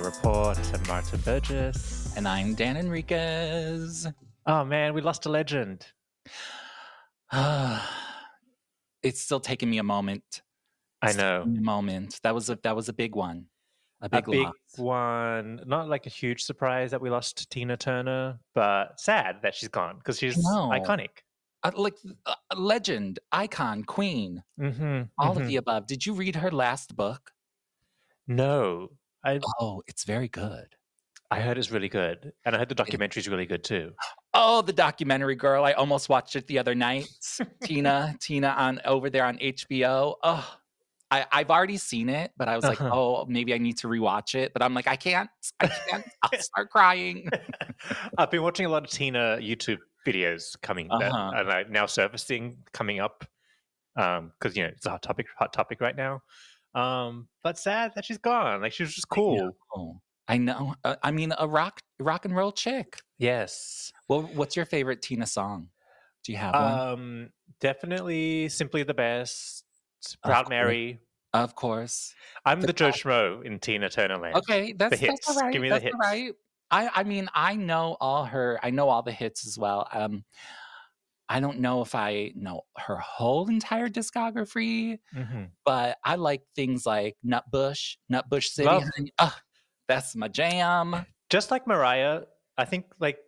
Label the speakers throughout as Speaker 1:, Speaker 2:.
Speaker 1: Report. I'm Martin Burgess.
Speaker 2: And I'm Dan Enriquez.
Speaker 1: Oh man, we lost a legend.
Speaker 2: It's still taking me a moment.
Speaker 1: I know.
Speaker 2: A moment. That was a big one. A big
Speaker 1: big
Speaker 2: loss.
Speaker 1: one. Not like a huge surprise that we lost Tina Turner, but sad that she's gone because she's iconic.
Speaker 2: A legend, icon, queen. All of the above. Did you read her last book?
Speaker 1: No.
Speaker 2: Oh, it's very good.
Speaker 1: I heard it's really good. And I heard the documentary is really good too.
Speaker 2: Oh, the documentary, girl. I almost watched it the other night. Tina on over there on HBO. Oh, I've already seen it, but I was like, oh, maybe I need to rewatch it. But I'm like, I can't. I'll start crying.
Speaker 1: I've been watching a lot of Tina YouTube videos coming and now surfacing, coming up. Because, it's a hot topic right now. But sad that she's gone. Like, she was just cool.
Speaker 2: I know. I mean, a rock and roll chick.
Speaker 1: Yes.
Speaker 2: Well, what's your favorite Tina song? Do you have one?
Speaker 1: Definitely Simply the Best. Proud Mary.
Speaker 2: Of course.
Speaker 1: I'm the Joe Schmo in Tina Turner land.
Speaker 2: Okay, that's all right.
Speaker 1: Give me the hits.
Speaker 2: All right. I mean, I know all the hits as well. I don't know if I know her whole entire discography, but I like things like Nutbush City. That's my jam.
Speaker 1: Just like Mariah, I think like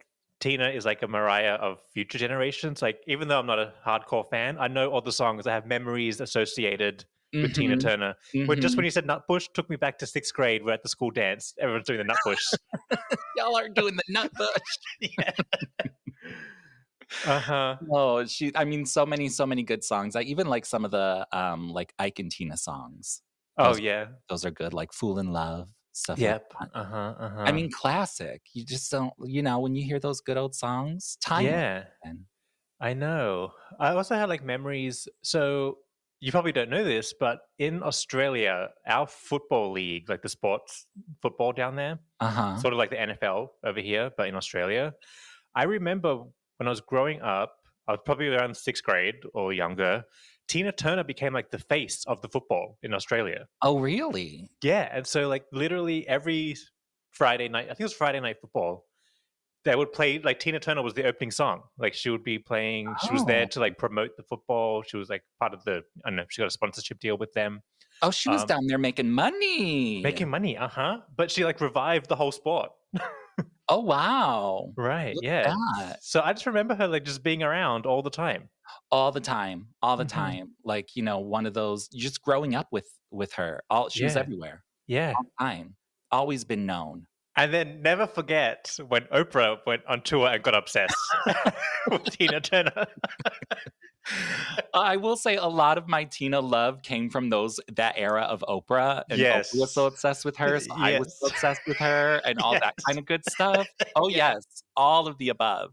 Speaker 1: Tina is like a Mariah of future generations. Like, even though I'm not a hardcore fan, I know all the songs. I have memories associated with Tina Turner. Just when you said Nutbush, took me back to 6th grade. We're at the school dance. Everyone's doing the Nutbush.
Speaker 2: Y'all are doing the Nutbush.
Speaker 1: Yeah.
Speaker 2: Oh, so many good songs. I even like some of the like Ike and Tina songs. Those are good. Like Fool in Love. Stuff like that. I mean, classic. You just don't, when you hear those good old songs,
Speaker 1: I know. I also had like memories. So you probably don't know this, but in Australia, our football league, like the sports football down there, sort of like the NFL over here, but in Australia, I remember when I was growing up, I was probably around 6th grade or younger, Tina Turner became like the face of the football in Australia.
Speaker 2: Oh, really?
Speaker 1: Yeah. And so like literally every Friday night, I think it was Friday Night Football, they would play, like Tina Turner was the opening song. Like she would be playing, she was there to like promote the football. She was like part of the, I don't know, she got a sponsorship deal with them.
Speaker 2: Oh, she was down there making money.
Speaker 1: But she like revived the whole sport.
Speaker 2: Oh, wow.
Speaker 1: Right. Yeah. So I just remember her like just being around all the time.
Speaker 2: All the time. Like, one of those, just growing up with her. She was everywhere.
Speaker 1: Yeah.
Speaker 2: All the time. Always been known.
Speaker 1: And then never forget when Oprah went on tour and got obsessed with Tina Turner.
Speaker 2: I will say a lot of my Tina love came from that era of Oprah. And
Speaker 1: yes.
Speaker 2: Oprah was so obsessed with her. So I was so obsessed with her and all that kind of good stuff. Oh, yes. All of the above.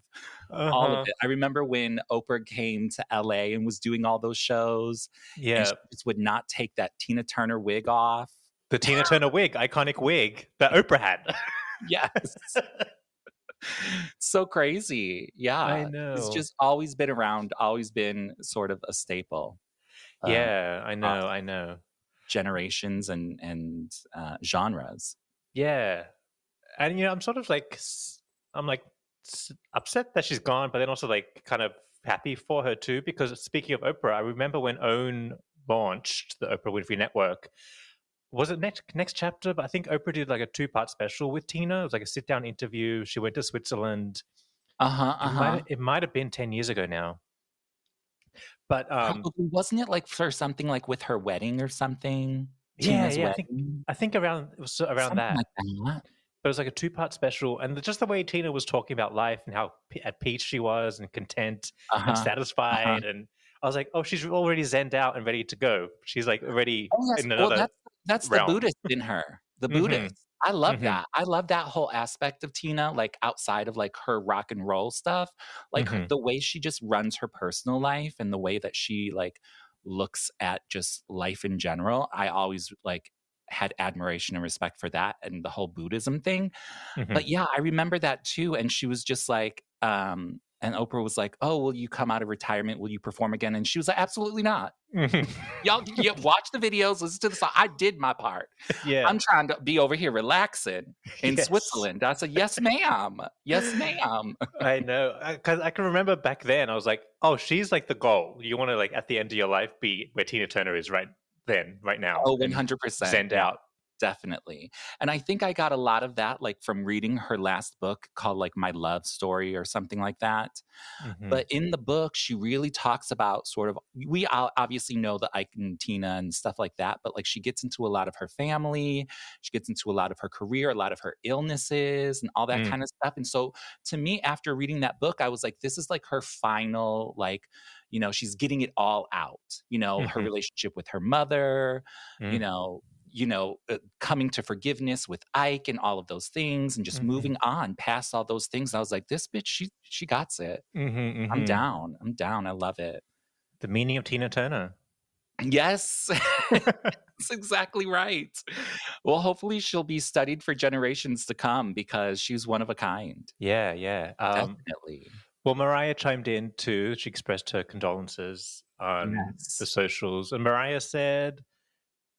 Speaker 2: All of it. I remember when Oprah came to LA and was doing all those shows.
Speaker 1: Yeah.
Speaker 2: And she just would not take that Tina Turner wig off.
Speaker 1: The Tina Turner wig, iconic wig that Oprah had.
Speaker 2: Yes. So crazy. Yeah.
Speaker 1: I know.
Speaker 2: It's just always been around, always been sort of a staple.
Speaker 1: Yeah, I know.
Speaker 2: Generations and genres.
Speaker 1: Yeah. And, I'm sort of like, I'm like upset that she's gone, but then also like kind of happy for her too, because speaking of Oprah, I remember when OWN launched the Oprah Winfrey Network. Was it next chapter? But I think Oprah did like a 2-part special with Tina. It was like a sit-down interview. She went to Switzerland. It might have been 10 years ago now. But
Speaker 2: wasn't it like for something like with her wedding or something?
Speaker 1: Yeah. I think it was around
Speaker 2: something
Speaker 1: that.
Speaker 2: Like that.
Speaker 1: But it was like a 2-part special, and just the way Tina was talking about life and how at peace she was and content and satisfied, and I was like, oh, she's already zenned out and ready to go. She's like already in another.
Speaker 2: That's
Speaker 1: realm.
Speaker 2: The Buddhist in her. The Buddhist. I love that. I love that whole aspect of Tina, like outside of like her rock and roll stuff, like the way she just runs her personal life and the way that she like looks at just life in general. I always like had admiration and respect for that and the whole Buddhism thing. But yeah, I remember that too. And she was just like, And Oprah was like, "Oh, will you come out of retirement? Will you perform again?" And she was like, "Absolutely not. Y'all watch the videos, listen to the song. I did my part.
Speaker 1: Yeah.
Speaker 2: I'm trying to be over here relaxing in
Speaker 1: Yes.
Speaker 2: Switzerland." I said, "Yes, ma'am. Yes, ma'am."
Speaker 1: I know. Because I can remember back then, I was like, oh, she's like the goal. You want to, like, at the end of your life, be where Tina Turner is right then, right now.
Speaker 2: Oh,
Speaker 1: And
Speaker 2: 100%.
Speaker 1: send
Speaker 2: Yeah.
Speaker 1: out.
Speaker 2: Definitely. And I think I got a lot of that, like, from reading her last book called, like, My Love Story or something like that.
Speaker 1: Mhm.
Speaker 2: But in the book, she really talks about sort of, we obviously know the Ike and Tina and stuff like that, but, like, she gets into a lot of her family. She gets into a lot of her career, a lot of her illnesses and all that kind of stuff. And so to me, after reading that book, I was like, this is like her final, like, you know, she's getting it all out, you know, her relationship with her mother, you know, coming to forgiveness with Ike and all of those things and just moving on past all those things. I was like, this bitch, she got it. I'm down. I'm down. I love it.
Speaker 1: The meaning of Tina Turner.
Speaker 2: Yes. That's exactly right. Well, hopefully she'll be studied for generations to come because she's one of a kind.
Speaker 1: Yeah, yeah.
Speaker 2: Definitely.
Speaker 1: Well, Mariah chimed in too. She expressed her condolences on the socials. And Mariah said,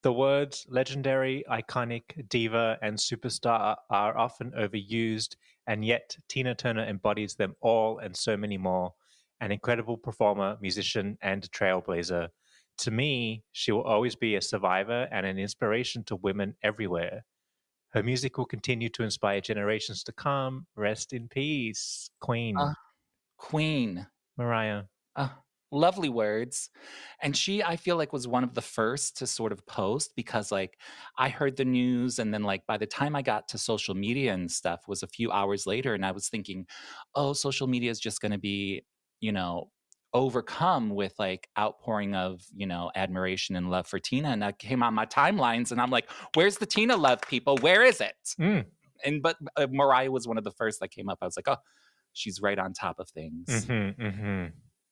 Speaker 1: the words legendary, iconic, diva, and superstar are often overused, and yet Tina Turner embodies them all and so many more. An incredible performer, musician, and trailblazer. To me, she will always be a survivor and an inspiration to women everywhere. Her music will continue to inspire generations to come. Rest in peace, Queen.
Speaker 2: Queen.
Speaker 1: Mariah.
Speaker 2: Lovely words. And she, I feel like, was one of the first to sort of post because, like, I heard the news and then, like, by the time I got to social media and stuff was a few hours later, and I was thinking, oh, social media is just going to be, you know, overcome with, like, outpouring of, you know, admiration and love for Tina. And that came on my timelines and I'm like, where's the Tina love, people? Where is it? But Mariah was one of the first that came up. I was like, oh, she's right on top of things.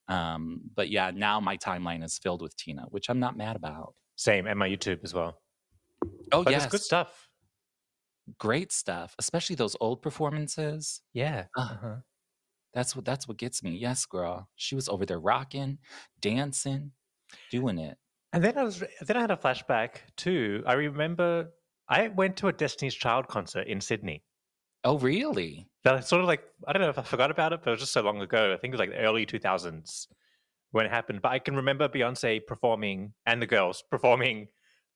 Speaker 2: But yeah, now my timeline is filled with Tina, which I'm not mad about.
Speaker 1: Same, and my YouTube as well.
Speaker 2: Oh,
Speaker 1: but
Speaker 2: yes.
Speaker 1: It's good stuff.
Speaker 2: Great stuff, especially those old performances.
Speaker 1: Yeah.
Speaker 2: That's what gets me. Yes, girl. She was over there rocking, dancing, doing it.
Speaker 1: And then I had a flashback too. I remember I went to a Destiny's Child concert in Sydney.
Speaker 2: Oh, really?
Speaker 1: That sort of like, I don't know if I forgot about it, but it was just so long ago. I think it was like the early 2000s when it happened. But I can remember Beyonce performing and the girls performing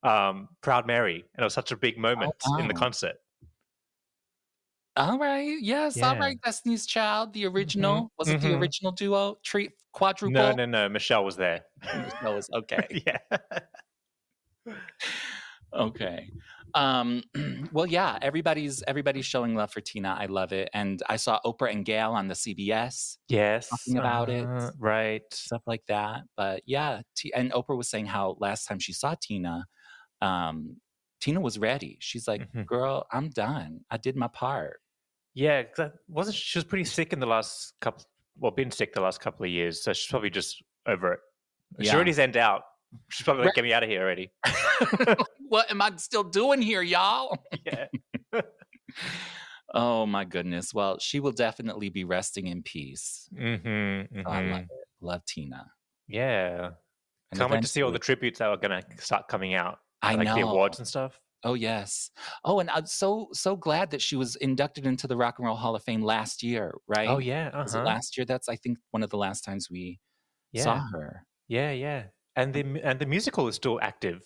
Speaker 1: Proud Mary. And it was such a big moment in the concert.
Speaker 2: All right. Yes. Yeah. All right. Destiny's Child, the original. Was it the original duo? Quadruple?
Speaker 1: No. Michelle was there.
Speaker 2: Michelle was okay.
Speaker 1: Yeah.
Speaker 2: Okay. Well, yeah, everybody's showing love for Tina. I love it. And I saw Oprah and Gail on the CBS.
Speaker 1: Yes.
Speaker 2: Talking about it.
Speaker 1: Right.
Speaker 2: Stuff like that. But yeah, and Oprah was saying how last time she saw Tina, Tina was ready. She's like, girl, I'm done. I did my part.
Speaker 1: Yeah, she was pretty sick in the last been sick the last couple of years. So she's probably just over it. Yeah. She already zenned out. She's probably like, get me out of here already.
Speaker 2: What am I still doing here, y'all?
Speaker 1: Yeah.
Speaker 2: Oh my goodness. Well, she will definitely be resting in peace. So I love it. Love Tina.
Speaker 1: Yeah. Can't wait to see all the tributes that are going to start coming out.
Speaker 2: I know.
Speaker 1: The awards and stuff.
Speaker 2: Oh, yes. Oh, and I'm so glad that she was inducted into the Rock and Roll Hall of Fame last year, right?
Speaker 1: Oh, yeah.
Speaker 2: Was it last year? That's, I think, one of the last times we saw her.
Speaker 1: Yeah. And the musical is still active.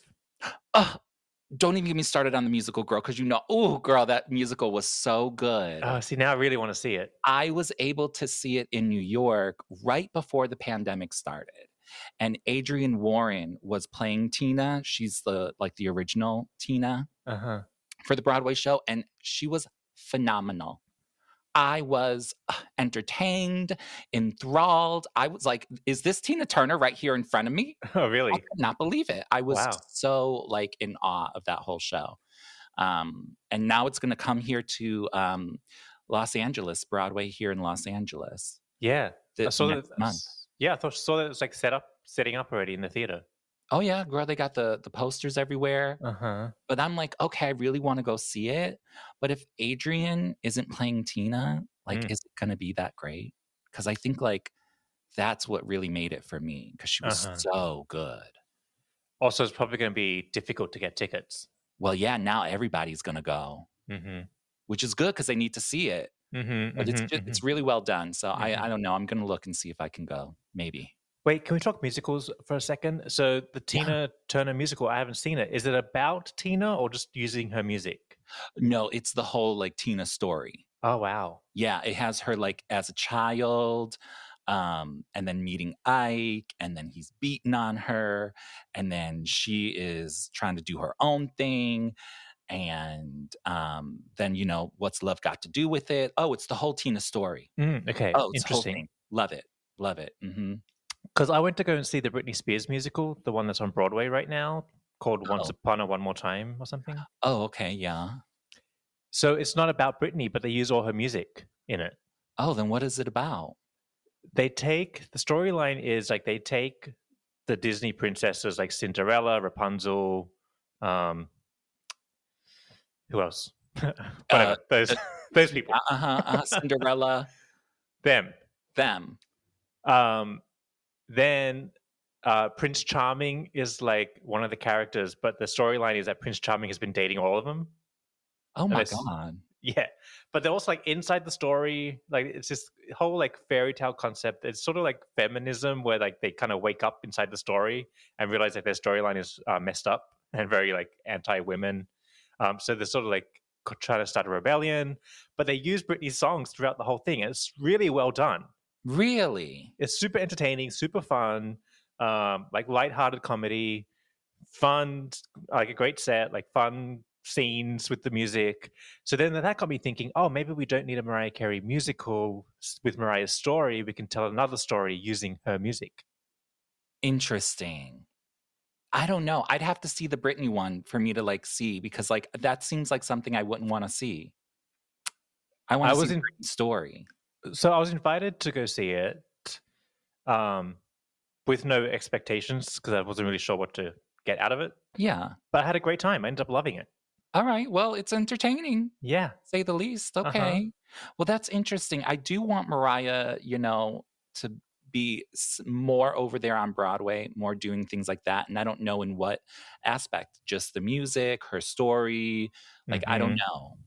Speaker 2: Don't even get me started on the musical, girl, because girl, that musical was so good.
Speaker 1: Oh, see, now I really want to see it.
Speaker 2: I was able to see it in New York right before the pandemic started. And Adrienne Warren was playing Tina. She's the original Tina for the Broadway show. And she was phenomenal. I was entertained, enthralled. I was like, is this Tina Turner right here in front of me?
Speaker 1: Oh, really?
Speaker 2: I could not believe it. I was so in awe of that whole show. And now it's going to come here to Los Angeles, Broadway here in Los Angeles.
Speaker 1: Yeah.
Speaker 2: I saw that month.
Speaker 1: Yeah, I saw that it was like setting up already in the theater.
Speaker 2: Oh yeah, girl, they got the posters everywhere. But I'm like, okay, I really want to go see it. But if Adrienne isn't playing Tina, is it gonna be that great? because I think like that's what really made it for me because she was so good.
Speaker 1: Also, it's probably going to be difficult to get tickets.
Speaker 2: Well, yeah, now everybody's going to go, which is good because they need to see it. But it's really well done. So I don't know. I'm going to look and see if I can go. Maybe.
Speaker 1: Wait, can we talk musicals for a second? So the Tina Turner musical, I haven't seen it. Is it about Tina or just using her music?
Speaker 2: No, it's the whole like Tina story.
Speaker 1: Oh, wow.
Speaker 2: Yeah, it has her like as a child, and then meeting Ike, and then he's beaten on her, and then she is trying to do her own thing. And then, you know, what's love got to do with it? Oh, it's the whole Tina story.
Speaker 1: Okay,
Speaker 2: oh, it's
Speaker 1: interesting.
Speaker 2: The whole thing. Love it. Love it.
Speaker 1: Because I went to go and see the Britney Spears musical, the one that's on Broadway right now, called Once Upon a One More Time or something.
Speaker 2: Oh, okay, yeah.
Speaker 1: So it's not about Britney, but they use all her music in it.
Speaker 2: Oh, then what is it about?
Speaker 1: The storyline is like they take the Disney princesses like Cinderella, Rapunzel, who else? Whatever. Those people.
Speaker 2: Cinderella.
Speaker 1: Them. Then Prince Charming is like one of the characters, but the storyline is that Prince Charming has been dating all of them.
Speaker 2: Oh my God.
Speaker 1: Yeah. But they're also like inside the story, like it's this whole like fairy tale concept. It's sort of like feminism where like they kind of wake up inside the story and realize that their storyline is messed up and very like anti-women. So they're sort of like trying to start a rebellion, but they use Britney's songs throughout the whole thing. It's really well done.
Speaker 2: Really?
Speaker 1: It's super entertaining, super fun, like lighthearted comedy, fun, like a great set, like fun scenes with the music. So then that got me thinking, oh, maybe we don't need a Mariah Carey musical with Mariah's story. We can tell another story using her music.
Speaker 2: Interesting. I don't know. I'd have to see the Britney one for me to like see because like that seems like something I wouldn't want to see. I want to see the Britney story.
Speaker 1: So I was invited to go see it with no expectations because I wasn't really sure what to get out of it.
Speaker 2: Yeah.
Speaker 1: But I had a great time. I ended up loving it.
Speaker 2: All right. Well, it's entertaining.
Speaker 1: Yeah.
Speaker 2: Say the least. Okay. Well, that's interesting. I do want Mariah, you know, to be more over there on Broadway, more doing things like that. And I don't know in what aspect, just the music, her story. Like, I don't know.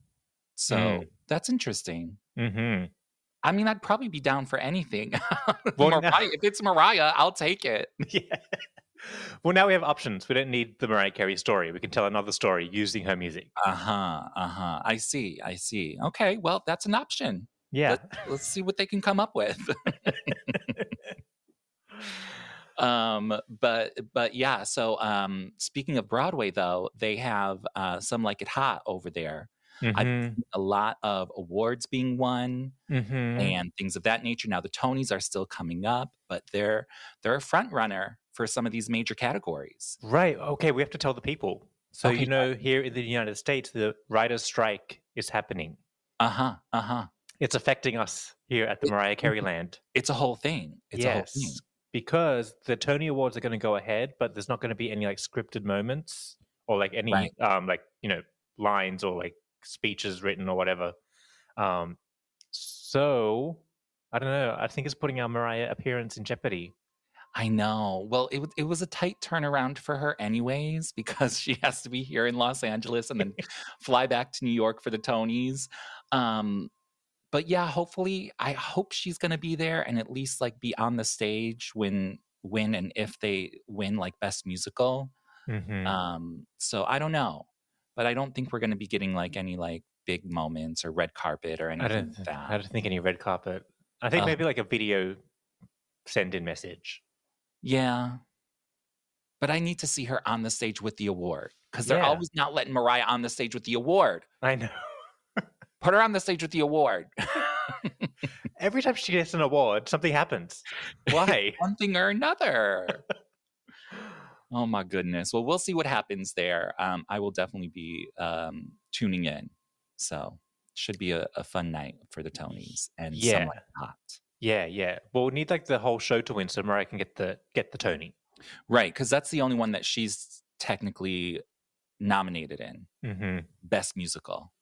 Speaker 2: So that's interesting. I mean, I'd probably be down for anything. Well, if it's Mariah, I'll take it.
Speaker 1: Yeah. Well, now we have options. We don't need the Mariah Carey story. We can tell another story using her music.
Speaker 2: I see. Okay, well, that's an option.
Speaker 1: Yeah.
Speaker 2: Let's see what they can come up with. But yeah, so speaking of Broadway though, they have Some Like It Hot over there. I've seen a lot of awards being won and things of that nature. Now the Tonys are still coming up, but they're a front runner for some of these major categories.
Speaker 1: Right. Okay, we have to tell the people. So you know, here in the United States, the writers' strike is happening. It's affecting us here at the Mariah Carey land.
Speaker 2: It's a whole thing. It's a whole thing.
Speaker 1: Because the Tony Awards are going to go ahead, but there's not going to be any like scripted moments or like any like, you know, lines or like speeches written or whatever. So I don't know. I think it's putting our Mariah appearance in jeopardy.
Speaker 2: I know. Well, it was a tight turnaround for her anyways, because she has to be here in Los Angeles and then fly back to New York for the Tonys. But yeah, hopefully, I hope she's going to be there and at least like be on the stage when and if they win like Best Musical. So I don't know, but I don't think we're going to be getting like any like big moments or red carpet or anything like that.
Speaker 1: I don't think any red carpet. I think maybe like a video send-in message.
Speaker 2: Yeah. But I need to see her on the stage with the award because they're always not letting Mariah on the stage with the award.
Speaker 1: I know.
Speaker 2: Put her on the stage with the award.
Speaker 1: Every time she gets an award, something happens. Why?
Speaker 2: One thing or another. Oh my goodness. Well, we'll see what happens there. I will definitely be tuning in. So should be a fun night for the Tonys and Some Like It Hot.
Speaker 1: Yeah. Well, we need like the whole show to win so Mariah can get the Tony.
Speaker 2: Right, because that's the only one that she's technically nominated in. Best Musical.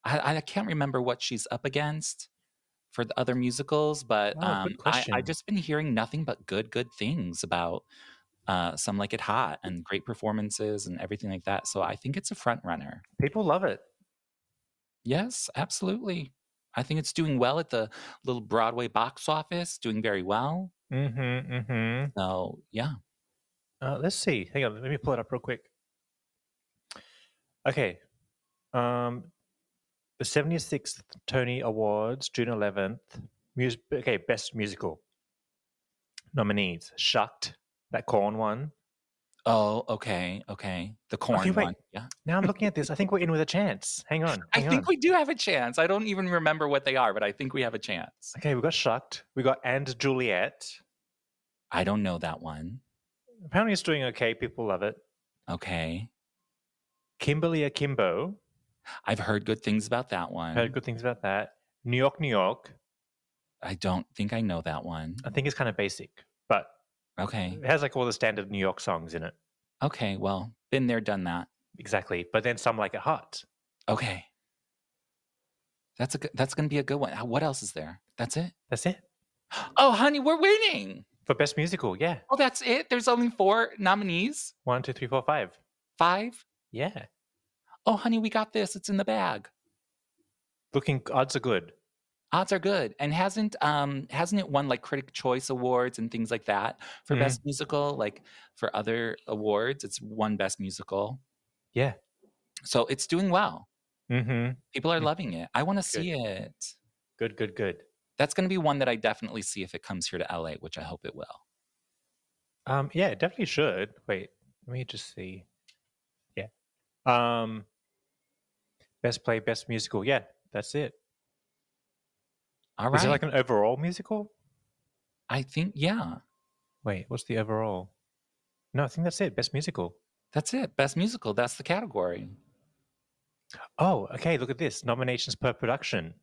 Speaker 2: I can't remember what she's up against, for the other musicals, but
Speaker 1: Oh, good question.
Speaker 2: I just been hearing nothing but good things about Some Like It Hot and great performances and everything like that. So I think it's a front runner.
Speaker 1: People love it.
Speaker 2: Yes, absolutely. I think it's doing well at the little Broadway box office, doing very well. So yeah.
Speaker 1: Let's see. Hang on, let me pull it up real quick. Okay. The 76th Tony Awards, June 11th. Okay, Best Musical. Nominees. Shucked, that Corn one.
Speaker 2: Oh, okay. The corn one. Yeah.
Speaker 1: Now I'm looking at this. I think we're in with a chance. Hang on.
Speaker 2: I think we do have a chance. I don't even remember what they are, but I think we have a chance.
Speaker 1: Okay, we got Shucked. We got And Juliet.
Speaker 2: I don't know that one.
Speaker 1: Apparently it's doing okay. People love it.
Speaker 2: Okay.
Speaker 1: Kimberly Akimbo.
Speaker 2: I've heard good things about that one.
Speaker 1: Heard good things about that. New York, New York.
Speaker 2: I don't think I know that one.
Speaker 1: I think it's kind of basic, but
Speaker 2: okay.
Speaker 1: It has like all the standard New York songs in it.
Speaker 2: Okay, well, been there, done that.
Speaker 1: Exactly. But then Some Like It Hot.
Speaker 2: Okay. That's going to be a good one. What else is there? That's it?
Speaker 1: That's it.
Speaker 2: Oh, honey, we're winning.
Speaker 1: For Best Musical, yeah.
Speaker 2: Oh, that's it? There's only 4 nominees?
Speaker 1: 1, 2, 3, 4, 5.
Speaker 2: 5?
Speaker 1: Yeah.
Speaker 2: Oh, honey, we got this. It's in the bag.
Speaker 1: Odds are good.
Speaker 2: Odds are good. And hasn't it won like Critic Choice Awards and things like that for Best Musical? Like for other awards, it's won Best Musical.
Speaker 1: Yeah.
Speaker 2: So it's doing well.
Speaker 1: Mm-hmm.
Speaker 2: People are loving it. I want to see it.
Speaker 1: Good.
Speaker 2: That's going to be one that I definitely see if it comes here to LA, which I hope it will.
Speaker 1: Yeah, it definitely should. Wait, let me just see. Yeah. Best Play, Best Musical. Yeah, that's it.
Speaker 2: All right.
Speaker 1: Is it like an overall musical?
Speaker 2: I think, yeah.
Speaker 1: Wait, what's the overall? No, I think that's it. Best Musical.
Speaker 2: That's it. Best Musical. That's the category.
Speaker 1: Oh, okay. Look at this. Nominations per production.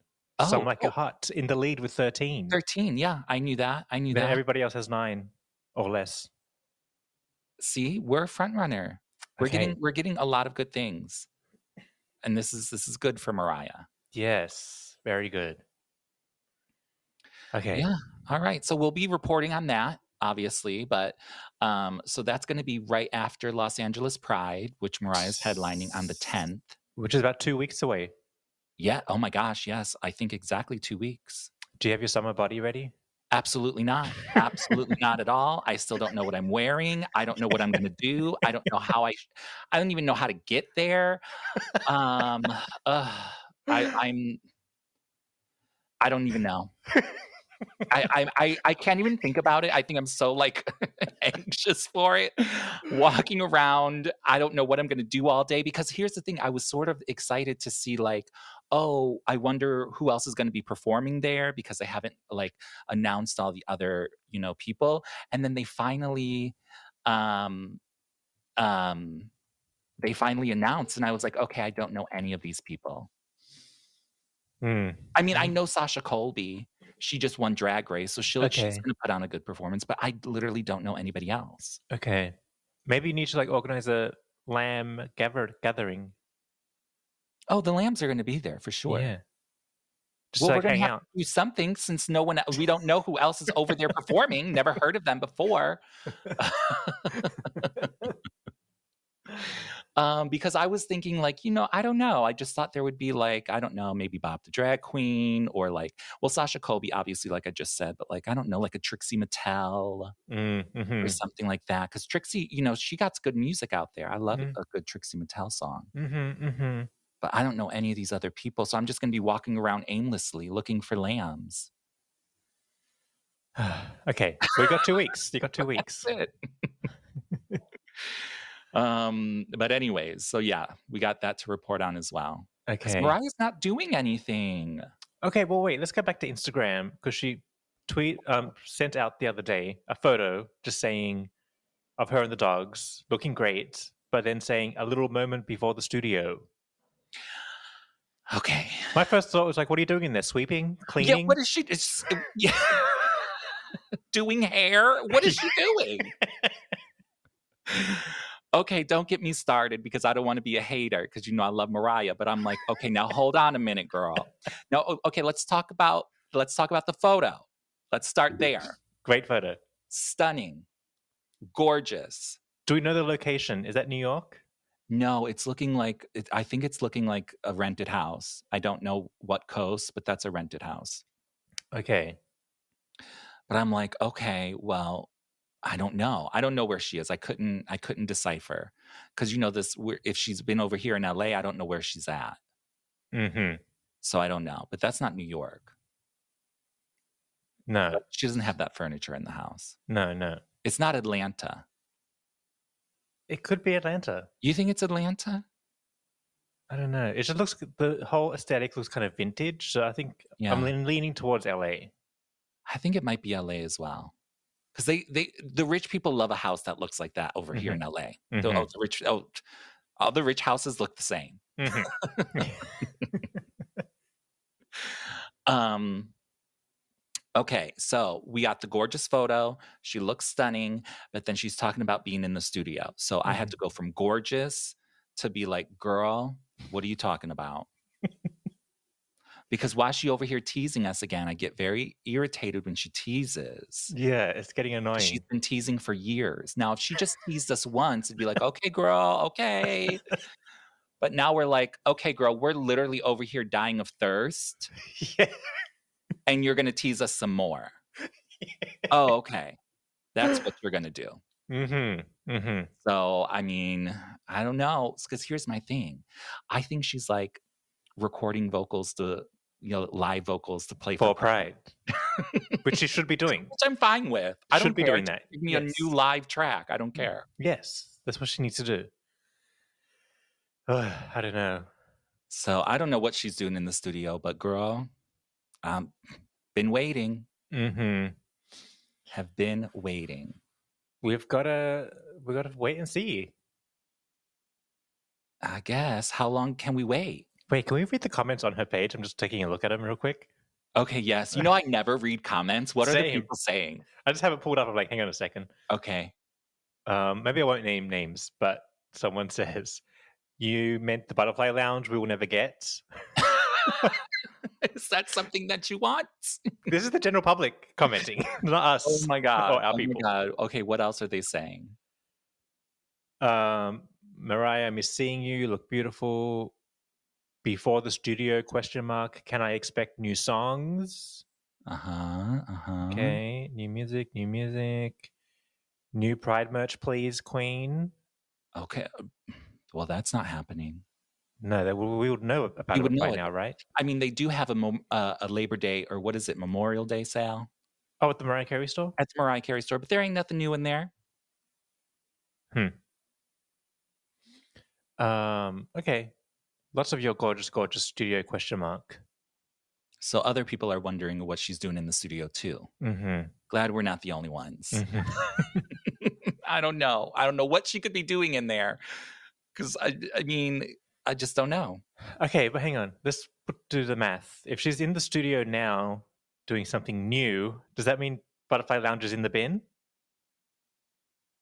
Speaker 1: Some Like It Hot in the lead with 13.
Speaker 2: 13, yeah. I knew that.
Speaker 1: Then everybody else has 9 or less.
Speaker 2: See, we're a front runner. We're getting a lot of good things. And this is good for Mariah.
Speaker 1: Yes. Very good. Okay.
Speaker 2: Yeah. All right. So we'll be reporting on that, obviously. But so that's going to be right after Los Angeles Pride, which Mariah's headlining on the 10th.
Speaker 1: Which is about 2 weeks away.
Speaker 2: Yeah. Oh my gosh. Yes. I think exactly 2 weeks.
Speaker 1: Do you have your summer body ready?
Speaker 2: Absolutely not. Absolutely not at all. I still don't know what I'm wearing. I don't know what I'm going to do. I don't know how I don't even know how to get there. I don't even know. I can't even think about it. I think I'm so like anxious for it. Walking around, I don't know what I'm going to do all day, because here's the thing. I was sort of excited to see like, oh, I wonder who else is going to be performing there, because they haven't like announced all the other, people. And then they finally announced, and I was like, okay, I don't know any of these people. I mean, I know Sasha Colby. She just won Drag Race, so she's going to put on a good performance, but I literally don't know anybody else.
Speaker 1: Okay. Maybe you need to like organize a lamb gathering.
Speaker 2: Oh, the lambs are going to be there for sure.
Speaker 1: Yeah.
Speaker 2: Just we're going to have to do something, since we don't know who else is over there performing. Never heard of them before. Because I was thinking like, I don't know. I just thought there would be like, I don't know, maybe Bob the Drag Queen, or like, well, Sasha Colby, obviously, like I just said, but like, I don't know, like a Trixie Mattel or something like that. Because Trixie, she got good music out there. I love a good Trixie Mattel song. But I don't know any of these other people. So I'm just going to be walking around aimlessly looking for lambs.
Speaker 1: Okay. So we got 2 weeks. You got 2 weeks.
Speaker 2: That's it. But anyways, so yeah, we got that to report on as well.
Speaker 1: Okay.
Speaker 2: Mariah's not doing anything.
Speaker 1: Okay, well, wait, let's go back to Instagram, because she sent out the other day a photo just saying of her and the dogs looking great, but then saying a little moment before the studio.
Speaker 2: Okay.
Speaker 1: My first thought was like, what are you doing in there? Sweeping? Cleaning?
Speaker 2: Yeah, what is she doing hair? What is she doing? Okay, don't get me started, because I don't want to be a hater, because I love Mariah, but I'm like, okay, now hold on a minute, girl. No, okay, let's talk about let's talk about the photo. Let's start there.
Speaker 1: Great photo.
Speaker 2: Stunning. Gorgeous.
Speaker 1: Do we know the location? Is that New York?
Speaker 2: No, it's looking like, I think it's looking like a rented house. I don't know what coast, but that's a rented house.
Speaker 1: Okay.
Speaker 2: But I'm like, okay, well, I don't know. I don't know where she is. I couldn't decipher. Because if she's been over here in LA, I don't know where she's at.
Speaker 1: Mm-hmm.
Speaker 2: So I don't know. But that's not New York.
Speaker 1: No.
Speaker 2: She doesn't have that furniture in the house.
Speaker 1: No.
Speaker 2: It's not Atlanta.
Speaker 1: It could be Atlanta.
Speaker 2: You think it's Atlanta?
Speaker 1: I don't know. It just looks, the whole aesthetic looks kind of vintage. So I think I'm leaning towards LA.
Speaker 2: I think it might be LA as well. Because the rich people love a house that looks like that over here in LA.
Speaker 1: Mm-hmm.
Speaker 2: All the rich houses look the same.
Speaker 1: Mm-hmm.
Speaker 2: Okay, so we got the gorgeous photo. She looks stunning, but then she's talking about being in the studio. So I had to go from gorgeous to be like, girl, what are you talking about? Because while she over here teasing us again, I get very irritated when she teases.
Speaker 1: Yeah, it's getting annoying.
Speaker 2: She's been teasing for years. Now, if she just teased us once, it'd be like, okay, girl, okay. But now we're like, okay, girl, we're literally over here dying of thirst.
Speaker 1: Yeah.
Speaker 2: And you're going to tease us some more. Oh, okay. That's what you're going to do.
Speaker 1: Mm-hmm. Mm-hmm.
Speaker 2: So, I mean, I don't know. Because here's my thing. I think she's like recording vocals to, live vocals to play
Speaker 1: for Pride. Which she should be doing.
Speaker 2: Which I'm fine with. I don't
Speaker 1: be
Speaker 2: care.
Speaker 1: Doing that.
Speaker 2: Give me a new live track. I don't care.
Speaker 1: Yes. That's what she needs to do. I don't know.
Speaker 2: So I don't know what she's doing in the studio, but girl, been waiting.
Speaker 1: Mm-hmm.
Speaker 2: Have been waiting.
Speaker 1: We've got to wait and see.
Speaker 2: I guess. How long can we wait?
Speaker 1: Wait, can we read the comments on her page? I'm just taking a look at them real quick.
Speaker 2: Okay, yes. I never read comments. What are the people saying?
Speaker 1: I just have it pulled up. I'm like, hang on a second.
Speaker 2: Okay.
Speaker 1: Maybe I won't name names, but someone says, you meant the Butterfly Lounge we will never get.
Speaker 2: Is that something that you want?
Speaker 1: This is the general public commenting, not us.
Speaker 2: Oh my God.
Speaker 1: Or our people.
Speaker 2: My God. Okay, what else are they saying?
Speaker 1: Mariah, I miss seeing you. You look beautiful. Before the studio, ? Can I expect new songs? Okay, new music. New Pride merch, please, Queen.
Speaker 2: Okay. Well, that's not happening.
Speaker 1: No, we would know about it by now, right?
Speaker 2: I mean, they do have a Labor Day, or what is it, Memorial Day sale?
Speaker 1: Oh, at the Mariah Carey store?
Speaker 2: At the Mariah Carey store, but there ain't nothing new in there.
Speaker 1: Okay. Lots of your gorgeous, gorgeous studio ?
Speaker 2: So other people are wondering what she's doing in the studio too.
Speaker 1: Mm-hmm.
Speaker 2: Glad we're not the only ones.
Speaker 1: Mm-hmm.
Speaker 2: I don't know. I don't know what she could be doing in there. Because, I mean, I just don't know.
Speaker 1: Okay, but hang on. Let's do the math. If she's in the studio now doing something new, does that mean Butterfly Lounge is in the bin?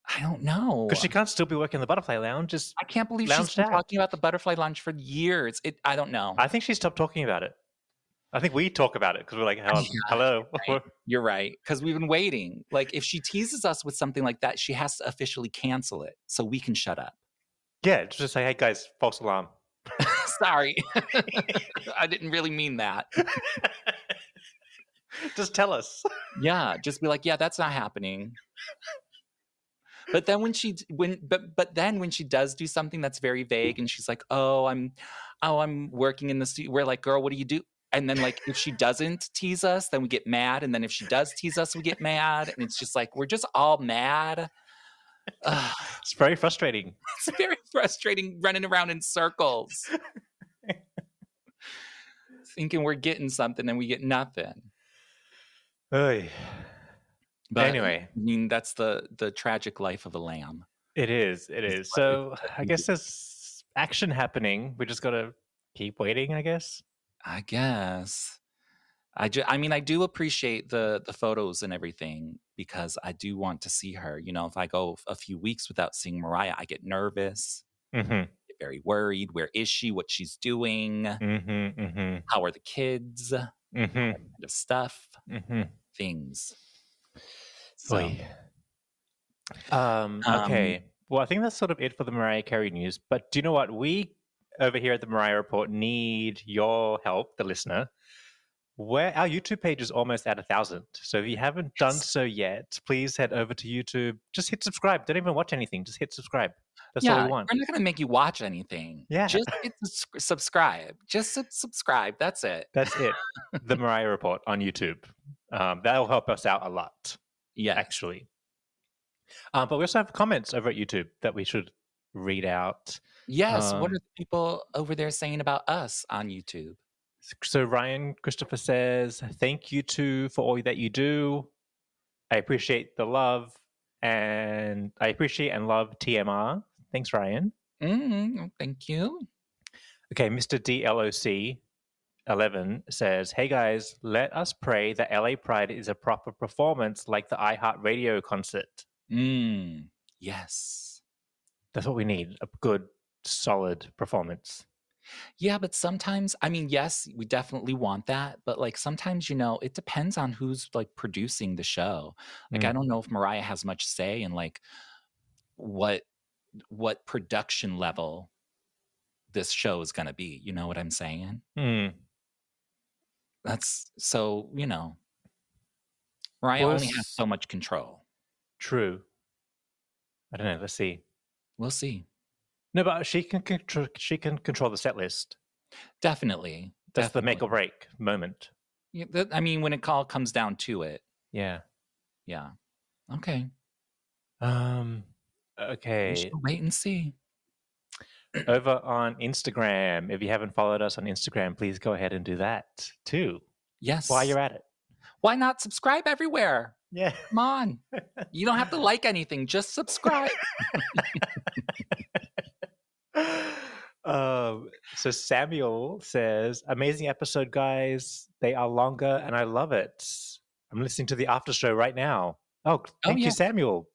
Speaker 2: I don't know.
Speaker 1: Because she can't still be working the Butterfly Lounge.
Speaker 2: I can't believe she's been talking about the Butterfly Lounge for years. I don't know.
Speaker 1: I think she stopped talking about it. I think we talk about it because we're like, hello.
Speaker 2: Right. You're right. Because we've been waiting. Like, if she teases us with something like that, she has to officially cancel it so we can shut up.
Speaker 1: Yeah, just say, hey, guys, false alarm.
Speaker 2: Sorry. I didn't really mean that.
Speaker 1: Just tell us.
Speaker 2: Yeah, just be like, yeah, that's not happening. But then when she does do something that's very vague and she's like, I'm working in the studio, we're like, girl, what do you do? And then like if she doesn't tease us, then we get mad. And then if she does tease us, we get mad. And it's just like we're just all mad.
Speaker 1: It's very frustrating.
Speaker 2: It's very frustrating running around in circles. Thinking we're getting something and we get nothing.
Speaker 1: Oy. But anyway,
Speaker 2: I mean, that's the tragic life of a lamb.
Speaker 1: It is. So I guess there's action happening. We just got to keep waiting, I guess.
Speaker 2: I guess. I mean, I do appreciate the photos and everything because I do want to see her. If I go a few weeks without seeing Mariah, I get nervous.
Speaker 1: Mm-hmm.
Speaker 2: I get very worried. Where is she? What she's doing?
Speaker 1: Mm-hmm, mm-hmm.
Speaker 2: How are the kids? all that kind of stuff,
Speaker 1: Mm-hmm.
Speaker 2: things. So,
Speaker 1: Boy. Okay. Well, I think that's sort of it for the Mariah Carey news. But do you know what? We over here at the Mariah Report need your help, the listener. Where our YouTube page is almost at 1,000. So if you haven't done so yet, please head over to YouTube. Just hit subscribe. Don't even watch anything. Just hit subscribe. That's all we want.
Speaker 2: We're not going to make you watch anything.
Speaker 1: Yeah.
Speaker 2: Just hit subscribe. Just subscribe. That's it.
Speaker 1: That's it. The Mariah Report on YouTube. That'll help us out a lot.
Speaker 2: Yeah,
Speaker 1: actually. But we also have comments over at YouTube that we should read out.
Speaker 2: Yes. What are the people over there saying about us on YouTube?
Speaker 1: So Ryan Christopher says, thank you two for all that you do. I appreciate the love, and I appreciate and love TMR. Thanks, Ryan.
Speaker 2: Thank you.
Speaker 1: Okay, Mr. DLOC 11 says, hey guys, let us pray that LA Pride is a proper performance like the iHeartRadio concert.
Speaker 2: Yes.
Speaker 1: That's what we need, a good, solid performance.
Speaker 2: Yeah, but sometimes, I mean, yes, we definitely want that. But like sometimes, it depends on who's like producing the show. Like, I don't know if Mariah has much say in like what production level this show is going to be. You know what I'm saying? That's so, Mariah only has so much control.
Speaker 1: True. I don't know. Let's see.
Speaker 2: We'll see.
Speaker 1: No, but she can control the set list.
Speaker 2: Definitely.
Speaker 1: That's the make or break moment.
Speaker 2: Yeah, I mean, when it all comes down to it.
Speaker 1: Yeah.
Speaker 2: Yeah. Okay.
Speaker 1: Okay.
Speaker 2: We shall wait and see.
Speaker 1: Over on Instagram, if you haven't followed us on Instagram, please go ahead and do that too.
Speaker 2: Yes.
Speaker 1: While you're at it.
Speaker 2: Why not subscribe everywhere?
Speaker 1: Yeah.
Speaker 2: Come on. You don't have to like anything. Just subscribe.
Speaker 1: So Samuel says, amazing episode, guys. They are longer and I love it. I'm listening to the after show right now. Thank you, Samuel.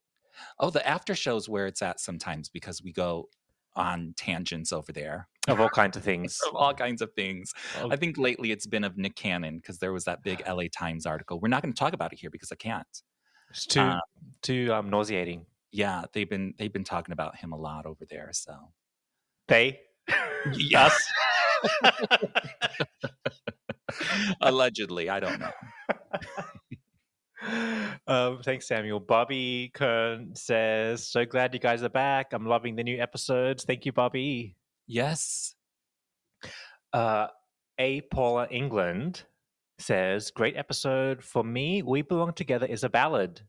Speaker 2: Oh, the after show's where it's at sometimes because we go on tangents over there.
Speaker 1: Of all kinds of things.
Speaker 2: Of all kinds of things. I think lately it's been of Nick Cannon because there was that big LA Times article. We're not going to talk about it here because I can't.
Speaker 1: It's too nauseating.
Speaker 2: Yeah, they've been talking about him a lot over there. So
Speaker 1: they,
Speaker 2: yes, allegedly, I don't know.
Speaker 1: Thanks, Samuel. Bobby Kern says, so glad you guys are back. I'm loving the new episodes. Thank you, Bobby.
Speaker 2: Yes.
Speaker 1: A. Paula England says, great episode. For me, We Belong Together is a ballad,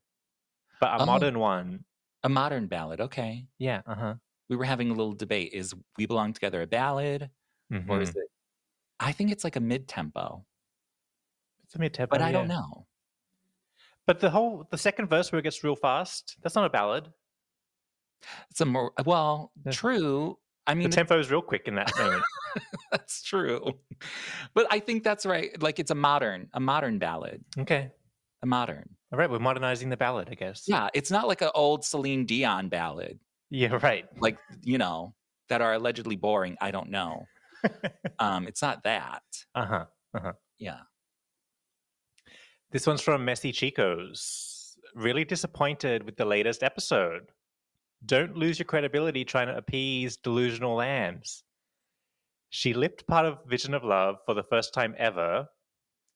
Speaker 1: but a modern one.
Speaker 2: A modern ballad. Okay.
Speaker 1: Yeah.
Speaker 2: We were having a little debate. Is We Belong Together a ballad? Or is it? I think it's like a mid-tempo.
Speaker 1: It's a mid-tempo,
Speaker 2: but I don't know.
Speaker 1: But the second verse where it gets real fast, that's not a ballad.
Speaker 2: It's a more, true. I mean,
Speaker 1: the tempo is real quick in that moment.
Speaker 2: That's true. But I think that's right. Like it's a modern ballad.
Speaker 1: Okay.
Speaker 2: A modern.
Speaker 1: All right. We're modernizing the ballad, I guess.
Speaker 2: Yeah. It's not like an old Celine Dion ballad.
Speaker 1: Yeah, right.
Speaker 2: Like, that are allegedly boring. I don't know. It's not that. Yeah.
Speaker 1: This one's from Messy Chicos. Really disappointed with the latest episode. Don't lose your credibility trying to appease delusional lambs. She lipped part of Vision of Love for the first time ever.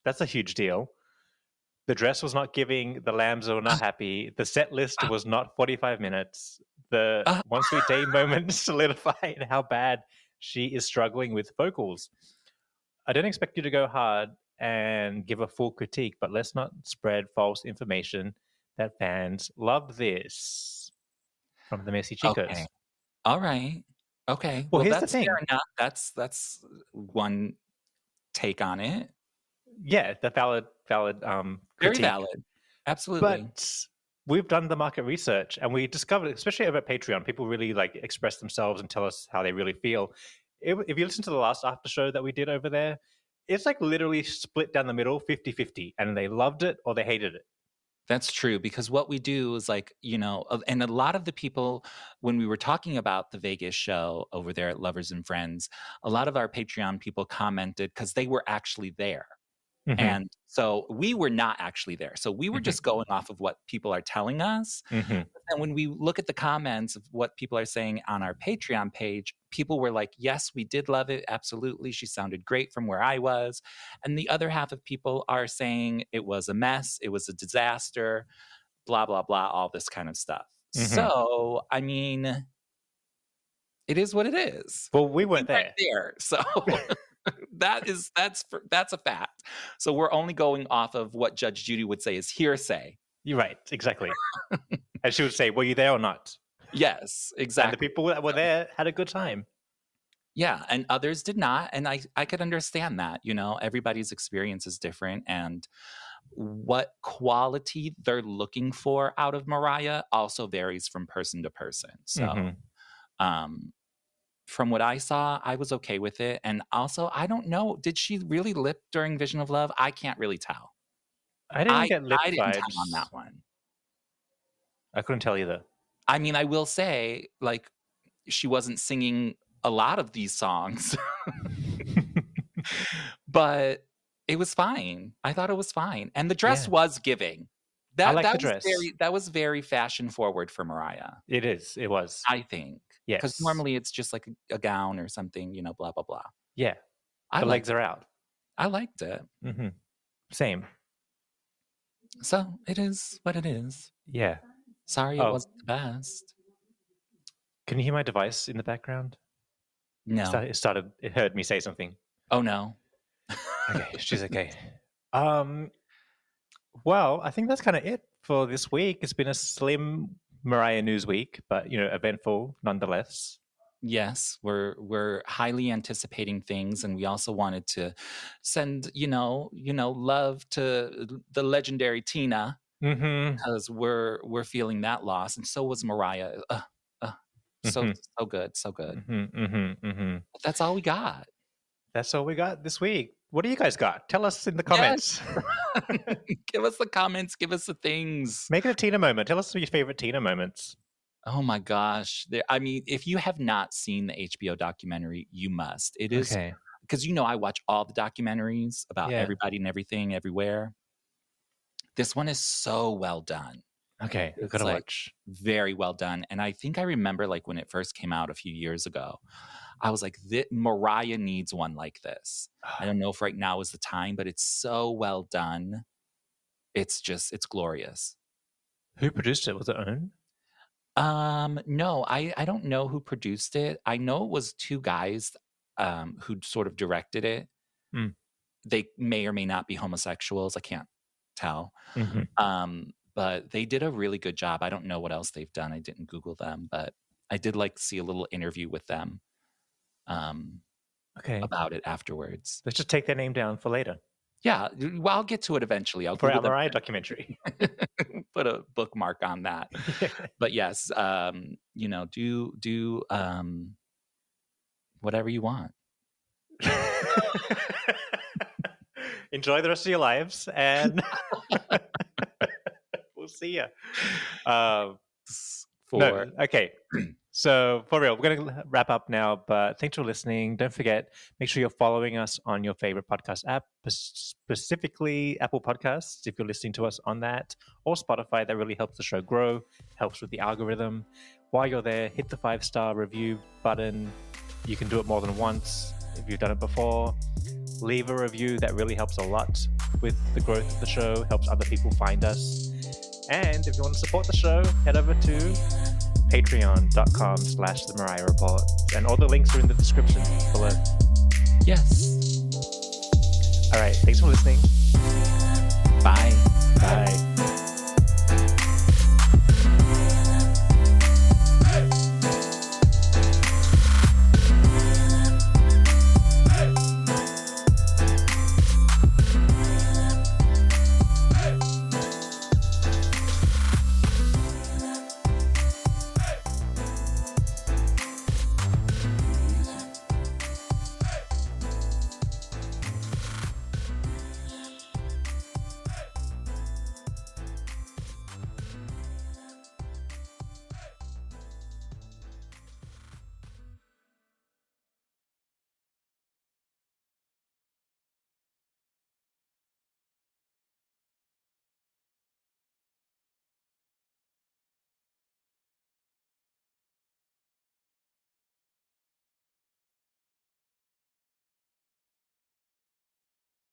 Speaker 1: That's a huge deal. The dress was not giving. The lambs were not happy. The set list was not 45 minutes. The One Sweet Day moment solidified how bad she is struggling with vocals. I don't expect you to go hard and give a full critique, but let's not spread false information that fans love this. From the Messy Chicos.
Speaker 2: Okay. All right. Okay.
Speaker 1: Well, here's
Speaker 2: that's
Speaker 1: the thing.
Speaker 2: Fair enough. That's one take on it.
Speaker 1: Yeah, the valid
Speaker 2: very
Speaker 1: critique.
Speaker 2: valid. Absolutely.
Speaker 1: But we've done the market research and we discovered, especially over at Patreon, people really like express themselves and tell us how they really feel. If you listen to the last after show that we did over there, it's like literally split down the middle, 50-50, and they loved it or they hated it.
Speaker 2: That's true, because what we do is like, and a lot of the people, when we were talking about the Vegas show over there at Lovers and Friends, a lot of our Patreon people commented because they were actually there.
Speaker 1: Mm-hmm.
Speaker 2: And so we were not actually there. So we were just going off of what people are telling us.
Speaker 1: Mm-hmm.
Speaker 2: And when we look at the comments of what people are saying on our Patreon page, people were like, yes, we did love it. Absolutely. She sounded great from where I was. And the other half of people are saying it was a mess. It was a disaster, blah, blah, blah, all this kind of stuff.
Speaker 1: Mm-hmm.
Speaker 2: So, I mean, it is what it is.
Speaker 1: Well, we weren't there.
Speaker 2: So that's a fact. So we're only going off of what Judge Judy would say is hearsay.
Speaker 1: You're right, exactly. And she would say, were you there or not?
Speaker 2: Yes, exactly.
Speaker 1: And the people that were there had a good time.
Speaker 2: Yeah, and others did not. And I could understand that, you know, everybody's experience is different. And what quality they're looking for out of Mariah also varies from person to person. So from what I saw, I was okay with it. And also, I don't know, did she really lip during Vision of Love? I can't really tell.
Speaker 1: I didn't get lip
Speaker 2: I didn't
Speaker 1: vibes
Speaker 2: tell on that one.
Speaker 1: I couldn't tell you though.
Speaker 2: I mean, I will say, like, she wasn't singing a lot of these songs, but it was fine. I thought it was fine. And the dress was giving.
Speaker 1: I like the dress.
Speaker 2: That was very fashion forward for Mariah.
Speaker 1: It is. It was.
Speaker 2: I think.
Speaker 1: Yes.
Speaker 2: Because normally it's just like a gown or something, you know, blah, blah, blah.
Speaker 1: Yeah. The legs are out.
Speaker 2: I liked it.
Speaker 1: Mm-hmm. Same.
Speaker 2: So it is what it is.
Speaker 1: Yeah.
Speaker 2: Sorry it wasn't the best.
Speaker 1: Can you hear my device in the background?
Speaker 2: No.
Speaker 1: It heard me say something.
Speaker 2: Oh, no.
Speaker 1: Okay, she's okay. Well, I think that's kind of it for this week. It's been a slim Mariah news week, but, you know, eventful nonetheless.
Speaker 2: Yes, we're highly anticipating things, and we also wanted to send, you know, love to the legendary Tina, because we're feeling that loss, and so was Mariah. So good, so good. But that's all we got.
Speaker 1: That's all we got this week. What do you guys got? Tell us in the comments.
Speaker 2: Yes. Give us the comments. Give us the things.
Speaker 1: Make it a Tina moment. Tell us your favorite Tina moments.
Speaker 2: Oh my gosh. I mean, if you have not seen the HBO documentary, you must. It is because, you know, I watch all the documentaries about everybody and everything everywhere. This one is so well done.
Speaker 1: Okay, we've got to watch.
Speaker 2: Very well done. And I think I remember, like, when it first came out a few years ago, I was like, Mariah needs one like this. I don't know if right now is the time, but it's so well done. It's glorious.
Speaker 1: Who produced it? Was it Own?
Speaker 2: No, I don't know who produced it. I know it was two guys who sort of directed it. They may or may not be homosexuals. I can't tell. But they did a really good job. I don't know what else they've done. I didn't Google them, but I did see a little interview with them about it afterwards.
Speaker 1: Let's just take their name down for later.
Speaker 2: Yeah, well, I'll get to it eventually.
Speaker 1: For our Mariah documentary.
Speaker 2: Put a bookmark on that. But yes, you know, do whatever you want.
Speaker 1: Enjoy the rest of your lives, and we'll see you. Okay. So for real, we're going to wrap up now, but thanks for listening. Don't forget, make sure you're following us on your favorite podcast app, specifically Apple Podcasts, if you're listening to us on that, or Spotify. That really helps the show grow, helps with the algorithm. While you're there, hit the 5-star review button. You can do it more than once if you've done it before. Leave a review. That really helps a lot with the growth of the show, helps other people find us. And if you want to support the show, head over to patreon.com/The Mariah Report. And all the links are in the description below.
Speaker 2: Yes.
Speaker 1: All right. Thanks for listening.